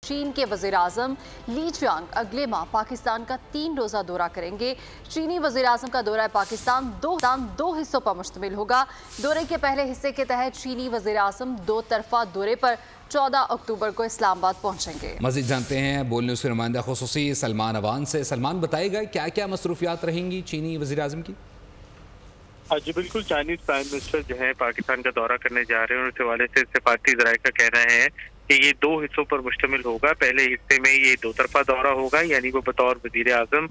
चीन के वज़ीर-ए-आज़म ली चियांग अगले माह पाकिस्तान का 3 रोज़ा दौरा करेंगे। चीनी वज़ीर-ए-आज़म का दौरा पाकिस्तान दो हिस्सों पर मुश्तमिल होगा। दौरे के पहले हिस्से के तहत चीनी वज़ीर-ए-आज़म 2 तरफ़ा दौरे पर 14 अक्टूबर को इस्लामाबाद पहुंचेंगे। मज़ीद जानते हैं बोल न्यूज़ के नुमाइंदा खुसूसी सलमान अवान से। सलमान, बताएगा क्या क्या मसरूफियात रहेंगी चीनी वज़ीर-ए-आज़म की? जी बिल्कुल, चाइनीज प्राइम मिनिस्टर जो है पाकिस्तान का दौरा करने जा रहे हैं और इस हवाले से सफारती ज़राए का कहना है कि ये 2 हिस्सों पर मुश्तमिल होगा। पहले हिस्से में ये 2 तरफा दौरा होगा, यानी वो बतौर वज़ीर आज़म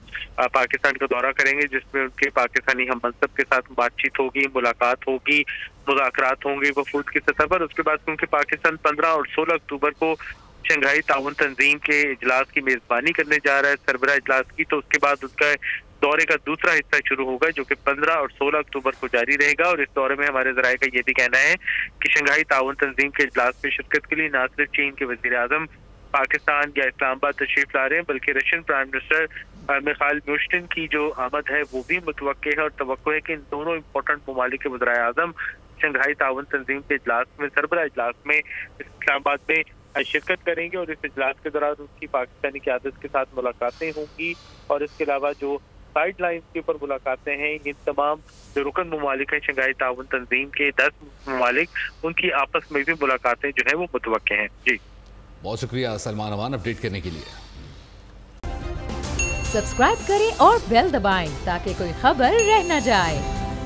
पाकिस्तान का दौरा करेंगे, जिसमें उनके पाकिस्तानी हम मनसब के साथ बातचीत होगी, मुलाकात होगी, मुज़ाकरात होंगे वफूद की सतह पर। उसके बाद क्योंकि पाकिस्तान 15 और 16 अक्टूबर को शंघाई ताउन तंजीम के इजलास की मेज़बानी करने जा रहा है, सरबराह इजलास की, तो उसके बाद उसका दौरे का दूसरा हिस्सा शुरू होगा जो कि 15 और 16 अक्टूबर को जारी रहेगा। और इस दौरे में हमारे ज़राए का ये भी कहना है कि शंघाई ताउन तंजीम के इजलास में शिरकत के लिए न सिर्फ चीन के वज़ीर आज़म पाकिस्तान या इस्लामाबाद तशरीफ ला रहे हैं, बल्कि रशियन प्राइम मिनिस्टर मिखाइल म्यूशिन की जो आमद है वो भी मुतवक्के है। और तवक्को है कि इन दोनों इम्पोर्टेंट ममालिक के वज़ीर आज़म शंघाई ताउन तंजीम के इजलास में, सरबराह इजलास में इस्लामाबाद में शिरकत करेंगे। और इस इजलास के दौरान उनकी पाकिस्तानी क़यादत के साथ मुलाकातें होंगी। और इसके अलावा जो साइड लाइन के ऊपर मुलाकातें हैं, इन तमाम जो रुकन ममालिक हैं शंघाई ताउन तंजीम के 10 ममालिक, उनकी आपस में भी मुलाकातें जो है वो मुतवक्के हैं। जी बहुत शुक्रिया सलमान अवान अपडेट करने के लिए। सब्सक्राइब करें और बेल दबाएं ताकि कोई खबर रह न जाए।